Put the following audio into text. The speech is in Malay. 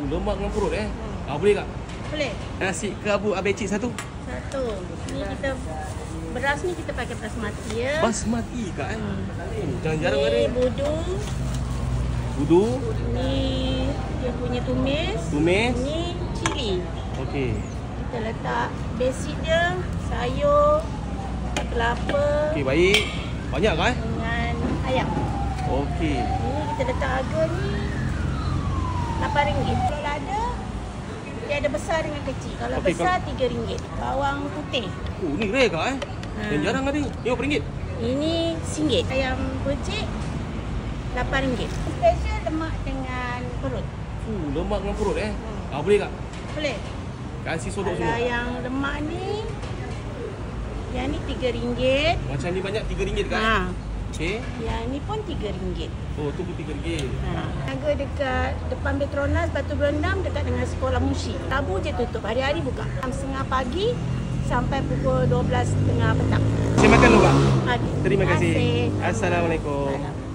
Lemak dengan perut boleh tak? Boleh. Nasi kerabu abecik satu. Satu. Ni kita beras ni kita pakai basmati ya. Basmati kak jarang-jarang ada. Ni budu. Budu. Ni dia punya tumis. Tumis. Ni cili. Okey. Kita letak basic dia, sayur, kelapa. Okey, baik. Banyak kak Dengan ayam. Okey. Ni kita letak harga ni RM8. Kalau ada, dia ada besar dengan kecil. Kalau Okey, besar RM3. Bawang putih. Ni rare kak Yang jarang ada. RM50. Ini RM1. Ayam becik RM8. Special lemak dengan perut. Lemak dengan perut boleh kak? Boleh. Kasih sodok Kalau semua. yang lemak ni, yang ni RM3. Macam ni banyak RM3 kak Okey. Yang ni pun RM3. Oh, tu pun RM3. Harga dekat depan Petronas Batu Berendam dekat dengan sekolah musik. Tabu je tutup. Hari-hari buka. 6.30 pagi sampai pukul 12.30 petang. Saya makan dulu kak. Okey. Terima kasih. Terima kasih. Assalamualaikum.